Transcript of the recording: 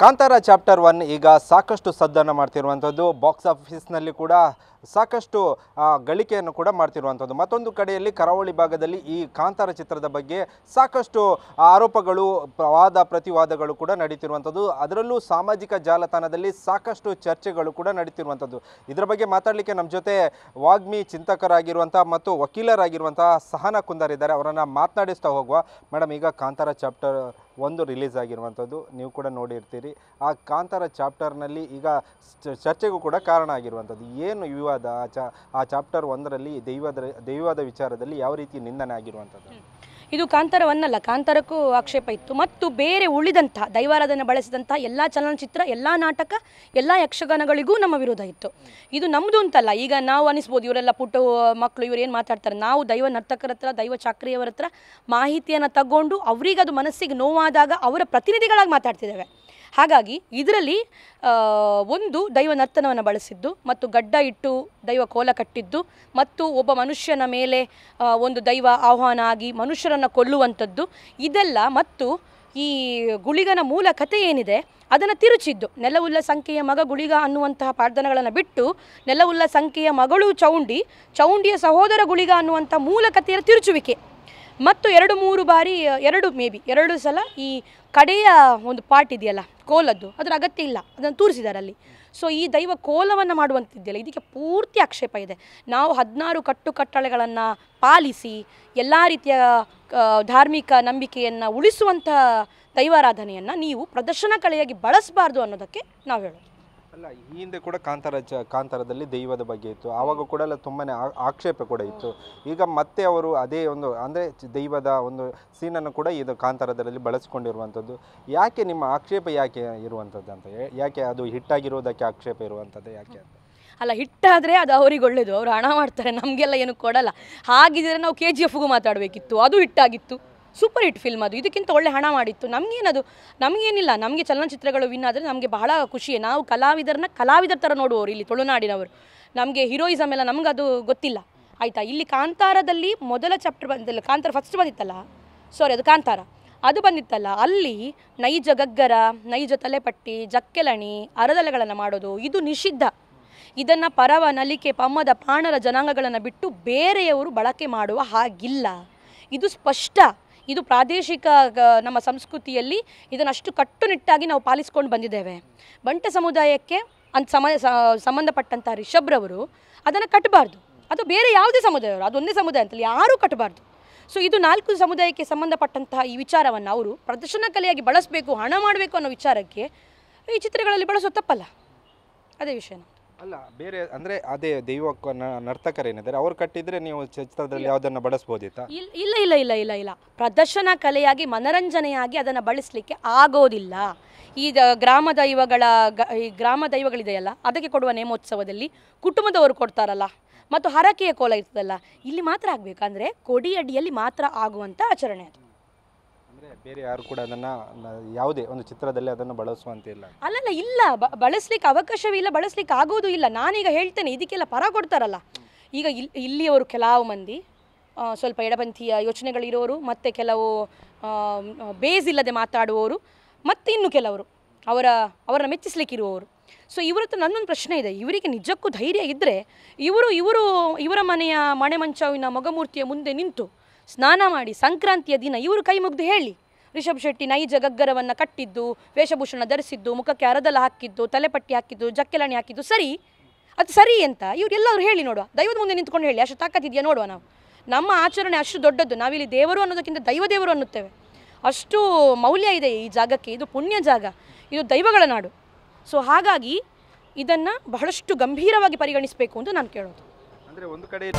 Kantara chapter 1 ಈಗ ಸಾಕಷ್ಟು ಸದ್ದನ್ನು ಮಾಡ್ತಿರುವಂಥದ್ದು. Box ಆಫೀಸ್ನಲ್ಲಿ ಕೂಡ ಸಾಕಷ್ಟು ಗಳಿಕೆಯನ್ನು ಕೂಡ ಮಾಡ್ತಿರುವಂಥದ್ದು. ಮತ್ತೊಂದು ಕಡೆಯಲ್ಲಿ ಕರಾವಳಿ ಭಾಗದಲ್ಲಿ ಈ ಕಾಂತಾರ ಚಿತ್ರದ ಬಗ್ಗೆ ಸಾಕಷ್ಟು ಆರೋಪಗಳು, ವಾದ ಪ್ರತಿವಾದಗಳು ಕೂಡ ನಡೀತಿರುವಂಥದ್ದು. ಅದರಲ್ಲೂ ಸಾಮಾಜಿಕ ಜಾಲತಾಣದಲ್ಲಿ ಸಾಕಷ್ಟು ಚರ್ಚೆಗಳು ಕೂಡ ನಡೀತಿರುವಂಥದ್ದು. ಇದರ ಬಗ್ಗೆ ಮಾತಾಡಲಿಕ್ಕೆ ನಮ್ಮ ಜೊತೆ ವಾಗ್ಮಿ ಚಿಂತಕರಾಗಿರುವಂಥ ಮತ್ತು ವಕೀಲರಾಗಿರುವಂತಹ ಸಹನಾ ಕುಂದರ್ ಇದ್ದಾರೆ. ಅವರನ್ನು ಮಾತನಾಡಿಸ್ತಾ ಹೋಗುವ. ಮೇಡಮ್, ಈಗ ಕಾಂತಾರ ಚಾಪ್ಟರ್ 1 ರಿಲೀಸ್ ಆಗಿರುವಂಥದ್ದು, ನೀವು ಕೂಡ ನೋಡಿರ್ತೀರಿ. ಆ ಕಾಂತಾರ ಚಾಪ್ಟರ್ನಲ್ಲಿ ಈಗ ಚರ್ಚೆಗೂ ಕೂಡ ಕಾರಣ ಆಗಿರುವಂಥದ್ದು ಏನು ವಿವಾದ? ಆ ಚಾಪ್ಟರ್ 1ರಲ್ಲಿ ದೈವದ ವಿಚಾರದಲ್ಲಿ ಯಾವ ರೀತಿ ನಿಂದನೆ ಆಗಿರುವಂಥದ್ದು? ಇದು ಕಾಂತಾರ 1 ಅಲ್ಲ, ಕಾಂತಾರಕ್ಕೂ ಆಕ್ಷೇಪ ಇತ್ತು. ಮತ್ತು ಬೇರೆ ಉಳಿದಂಥ ದೈವಾರಾಧನೆ ಬಳಸಿದಂಥ ಎಲ್ಲ ಚಲನಚಿತ್ರ, ಎಲ್ಲ ನಾಟಕ, ಎಲ್ಲ ಯಕ್ಷಗಾನಗಳಿಗೂ ನಮ್ಮ ವಿರೋಧ ಇತ್ತು. ಇದು ನಮ್ಮದು ಅಂತಲ್ಲ. ಈಗ ನಾವು ಅನಿಸ್ಬೋದು ಇವರೆಲ್ಲ ಪುಟ್ಟ ಮಕ್ಕಳು, ಇವರು ಏನು ಮಾತಾಡ್ತಾರೆ. ನಾವು ದೈವ ನರ್ತಕರ ಹತ್ರ, ದೈವ ಚಾಕ್ರಿಯವರ ಹತ್ರ ಮಾಹಿತಿಯನ್ನು ತಗೊಂಡು ಅವರಿಗೆ ಅದು ಮನಸ್ಸಿಗೆ ನೋವಾದಾಗ ಅವರ ಪ್ರತಿನಿಧಿಗಳಾಗಿ ಮಾತಾಡ್ತಿದ್ದೇವೆ. ಹಾಗಾಗಿ ಇದರಲ್ಲಿ ಒಂದು ದೈವ ನರ್ತನವನ್ನು ಬಳಸಿದ್ದು, ಮತ್ತು ಗಡ್ಡ ಇಟ್ಟು ದೈವ ಕೋಲ ಕಟ್ಟಿದ್ದು, ಮತ್ತು ಒಬ್ಬ ಮನುಷ್ಯನ ಮೇಲೆ ಒಂದು ದೈವ ಆಹ್ವಾನ ಆಗಿ ಮನುಷ್ಯರನ್ನು ಕೊಲ್ಲುವಂಥದ್ದು ಇದೆಲ್ಲ, ಮತ್ತು ಈ ಗುಳಿಗನ ಮೂಲ ಕಥೆ ಏನಿದೆ ಅದನ್ನು ತಿರುಚಿದ್ದು. ನೆಲವುಲ್ಲ ಸಂಖ್ಯೆಯ ಮಗ ಗುಳಿಗ ಅನ್ನುವಂತಹ ಪಾಡ್ದನಗಳನ್ನು ಬಿಟ್ಟು ನೆಲವುಲ್ಲ ಸಂಖ್ಯೆಯ ಮಗಳು ಚೌಂಡಿ, ಚೌಂಡಿಯ ಸಹೋದರ ಗುಳಿಗ ಅನ್ನುವಂಥ ಮೂಲ ಕಥೆಯ ತಿರುಚುವಿಕೆ. ಮತ್ತು 2-3 ಬಾರಿ, 2 ಸಲ ಈ ಕಡೆಯ ಒಂದು ಪಾರ್ಟ್ ಇದೆಯಲ್ಲ ಕೋಲದ್ದು, ಅದರ ಅಗತ್ಯ ಇಲ್ಲ, ಅದನ್ನು ತೋರಿಸಿದ್ದಾರೆ ಅಲ್ಲಿ. ಸೊ ಈ ದೈವ ಕೋಲವನ್ನು ಮಾಡುವಂಥದ್ದಿಲ್ಲ, ಇದಕ್ಕೆ ಪೂರ್ತಿ ಆಕ್ಷೇಪ ಇದೆ. ನಾವು 16 ಕಟ್ಟುಕಟ್ಟಳೆಗಳನ್ನು ಪಾಲಿಸಿ ಎಲ್ಲ ರೀತಿಯ ಧಾರ್ಮಿಕ ನಂಬಿಕೆಯನ್ನು ಉಳಿಸುವಂಥ ದೈವಾರಾಧನೆಯನ್ನು ನೀವು ಪ್ರದರ್ಶನ ಕಲೆಯಾಗಿ ಬಳಸಬಾರ್ದು ಅನ್ನೋದಕ್ಕೆ ನಾವು ಹೇಳೋದು. ಅಲ್ಲ, ಈ ಹಿಂದೆ ಕೂಡ ಕಾಂತಾರದಲ್ಲಿ ದೈವದ ಬಗ್ಗೆ ಇತ್ತು, ಆವಾಗ ಕೂಡ ತುಂಬಾ ಆಕ್ಷೇಪ ಕೂಡ ಇತ್ತು. ಈಗ ಮತ್ತೆ ಅವರು ಅದೇ ಒಂದು ಅಂದರೆ ದೈವದ ಒಂದು ಸೀನನ್ನು ಕೂಡ ಇದು ಕಾಂತಾರದಲ್ಲಿ ಬಳಸ್ಕೊಂಡಿರುವಂಥದ್ದು. ಯಾಕೆ ನಿಮ್ಮ ಆಕ್ಷೇಪ ಯಾಕೆ ಇರುವಂಥದ್ದು ಅಂತ, ಯಾಕೆ ಅದು ಹಿಟ್ಟಾಗಿರೋದಕ್ಕೆ ಆಕ್ಷೇಪ ಇರುವಂಥದ್ದು ಯಾಕೆ ಅಂತ? ಅಲ್ಲ, ಹಿಟ್ಟಾದರೆ ಅದು ಅವ್ರಿಗೆ ಒಳ್ಳೆಯದು, ಅವರು ಹಣ ಮಾಡ್ತಾರೆ, ನಮಗೆಲ್ಲ ಏನು ಕೊಡಲ್ಲ. ಹಾಗಿದ್ರೆ ನಾವು KGFಗೂ ಮಾತಾಡಬೇಕಿತ್ತು, ಅದು ಹಿಟ್ಟಾಗಿತ್ತು, ಸೂಪರ್ ಹಿಟ್ ಫಿಲ್ಮ್ ಅದು, ಇದಕ್ಕಿಂತ ಒಳ್ಳೆ ಹಣ ಮಾಡಿತ್ತು. ನಮಗೇನಿಲ್ಲ, ನಮಗೆ ಚಲನಚಿತ್ರಗಳು ವಿನ್ ಆದರೆ ನಮಗೆ ಬಹಳ ಖುಷಿಯೇ. ನಾವು ಕಲಾವಿದರ ಥರ ನೋಡುವವರು ಇಲ್ಲಿ ತುಳುನಾಡಿನವರು. ನಮಗೆ ಹೀರೋಯಿಸಮ್ ಎಲ್ಲ ನಮಗದು ಗೊತ್ತಿಲ್ಲ, ಆಯಿತಾ. ಇಲ್ಲಿ ಕಾಂತಾರದಲ್ಲಿ ಮೊದಲ ಚಾಪ್ಟರ್ ಬಂದಿಲ್ಲ, ಕಾಂತಾರ ಫಸ್ಟ್ ಬಂದಿತ್ತಲ್ಲ, ಅದು ಕಾಂತಾರ ಅದು ಬಂದಿತ್ತಲ್ಲ, ಅಲ್ಲಿ ನೈಜ ಗಗ್ಗರ, ನೈಜ ತಲೆಪಟ್ಟಿ, ಜಕ್ಕೆಲಣಿ, ಅರದಲೆಗಳನ್ನು ಮಾಡೋದು ಇದು ನಿಷಿದ್ಧ. ಇದನ್ನು ಪರವ, ನಲಿಕೆ, ಪಮ್ಮದ, ಪಾಣರ ಜನಾಂಗಗಳನ್ನು ಬಿಟ್ಟು ಬೇರೆಯವರು ಬಳಕೆ ಮಾಡುವ ಹಾಗಿಲ್ಲ. ಇದು ಸ್ಪಷ್ಟ. ಇದು ಪ್ರಾದೇಶಿಕ ನಮ್ಮ ಸಂಸ್ಕೃತಿಯಲ್ಲಿ ಇದನ್ನಷ್ಟು ಕಟ್ಟುನಿಟ್ಟಾಗಿ ನಾವು ಪಾಲಿಸ್ಕೊಂಡು ಬಂದಿದ್ದೇವೆ. ಬಂಟ ಸಮುದಾಯಕ್ಕೆ ಸಂಬಂಧಪಟ್ಟಂಥ ರಿಷಬ್ರವರು ಅದನ್ನು ಕಟ್ಟಬಾರ್ದು. ಅದು ಬೇರೆ ಯಾವುದೇ ಸಮುದಾಯವರು, ಅದೊಂದೇ ಸಮುದಾಯ ಅಂತಲ್ಲ, ಯಾರೂ ಕಟ್ಟಬಾರ್ದು. ಸೊ ಇದು 4 ಸಮುದಾಯಕ್ಕೆ ಸಂಬಂಧಪಟ್ಟಂತಹ ಈ ವಿಚಾರವನ್ನು ಅವರು ಪ್ರದರ್ಶನ ಕಲೆಯಾಗಿ ಬಳಸಬೇಕು, ಹಣ ಮಾಡಬೇಕು ಅನ್ನೋ ವಿಚಾರಕ್ಕೆ ಈ ಚಿತ್ರಗಳಲ್ಲಿ ಬಳಸೋ ತಪ್ಪಲ್ಲ, ಅದೇ ವಿಷಯ. ಅಲ್ಲ, ಬೇರೆ ಅಂದರೆ ಅದೇ ದೈವ ನರ್ತಕರೇನಿದ್ದಾರೆ ಅವ್ರು ಕಟ್ಟಿದರೆ ನೀವು ಚಿತ್ರದಲ್ಲಿ ಯಾವುದನ್ನು ಬಳಸ್ಬೋದಿತ್ತಾ? ಇಲ್ಲ, ಪ್ರದರ್ಶನ ಕಲೆಯಾಗಿ ಮನರಂಜನೆಯಾಗಿ ಅದನ್ನು ಬಳಸಲಿಕ್ಕೆ ಆಗೋದಿಲ್ಲ. ಈ ಗ್ರಾಮ ದೈವಗಳಿದೆಯಲ್ಲ, ಅದಕ್ಕೆ ಕೊಡುವ ನೇಮೋತ್ಸವದಲ್ಲಿ ಕುಟುಂಬದವರು ಕೊಡ್ತಾರಲ್ಲ, ಮತ್ತು ಹರಕೆಯ ಕೋಲ ಇರ್ತದಲ್ಲ, ಇಲ್ಲಿ ಮಾತ್ರ ಆಗಬೇಕಂದ್ರೆ ಕೊಡಿಯಡಿಯಲ್ಲಿ ಮಾತ್ರ ಆಗುವಂಥ ಆಚರಣೆ ಅದು. ಬೇರೆ ಯಾರು ಕೂಡ ಅದನ್ನು ಯಾವುದೇ ಒಂದು ಚಿತ್ರದಲ್ಲಿ ಅದನ್ನು ಬಳಸುವಂತಿಲ್ಲ. ಅಲ್ಲಲ್ಲ, ಇಲ್ಲ, ಬಳಸಲಿಕ್ಕೆ ಅವಕಾಶವಿಲ್ಲ, ಬಳಸಲಿಕ್ಕೆ ಆಗೋದು ಇಲ್ಲ. ನಾನೀಗ ಹೇಳ್ತೇನೆ, ಇದಕ್ಕೆಲ್ಲ ಪರ ಕೊಡ್ತಾರಲ್ಲ. ಈಗ ಇಲ್ಲಿಯವರು ಕೆಲವು ಮಂದಿ ಸ್ವಲ್ಪ ಎಡಪಂಥೀಯ ಯೋಚನೆಗಳಿರೋರು, ಮತ್ತು ಕೆಲವು ಬೇಸ್ ಇಲ್ಲದೆ ಮಾತಾಡುವವರು, ಮತ್ತು ಇನ್ನು ಕೆಲವರು ಅವರನ್ನು ಮೆಚ್ಚಿಸ್ಲಿಕ್ಕಿರುವವರು. ಸೊ ಇವರತ್ತು ನನ್ನೊಂದು ಪ್ರಶ್ನೆ ಇದೆ, ಇವರಿಗೆ ನಿಜಕ್ಕೂ ಧೈರ್ಯ ಇದ್ದರೆ ಇವರ ಮನೆಯ ಮಣೆ ಮಂಚವಿನ ಮೊಗಮೂರ್ತಿಯ ಮುಂದೆ ನಿಂತು ಸ್ನಾನ ಮಾಡಿ ಸಂಕ್ರಾಂತಿಯ ದಿನ ಇವರು ಕೈ ಮುಗಿದು ಹೇಳಿ, ರಿಷಬ್ ಶೆಟ್ಟಿ ನೈಜ ಗಗ್ಗರವನ್ನು ಕಟ್ಟಿದ್ದು, ವೇಷಭೂಷಣ ಧರಿಸಿದ್ದು, ಮುಖಕ್ಕೆ ಅರದಲ ಹಾಕಿದ್ದು, ತಲೆಪಟ್ಟಿ ಹಾಕಿದ್ದು, ಜಕ್ಕೆಲಣಿ ಹಾಕಿದ್ದು ಅದು ಸರಿ ಅಂತ ಇವರೆಲ್ಲರೂ ಹೇಳಿ ನೋಡುವ. ದೈವದ ಮುಂದೆ ನಿಂತ್ಕೊಂಡು ಹೇಳಿ, ಅಷ್ಟು ತಾಕತ್ತಿದೆಯಾ ನೋಡುವ. ನಮ್ಮ ಆಚರಣೆ ಅಷ್ಟು ದೊಡ್ಡದ್ದು, ನಾವಿಲ್ಲಿ ದೇವರು ಅನ್ನೋದಕ್ಕಿಂತ ದೈವದೇವರು ಅನ್ನುತ್ತೇವೆ. ಅಷ್ಟು ಮೌಲ್ಯ ಇದೆ ಈ ಜಾಗಕ್ಕೆ. ಇದು ಪುಣ್ಯ ಜಾಗ, ಇದು ದೈವಗಳ ನಾಡು. ಸೊ ಹಾಗಾಗಿ ಇದನ್ನು ಬಹಳಷ್ಟು ಗಂಭೀರವಾಗಿ ಪರಿಗಣಿಸಬೇಕು ಅಂತ ನಾನು ಕೇಳೋದು. ಅಂದರೆ ಒಂದು ಕಡೆ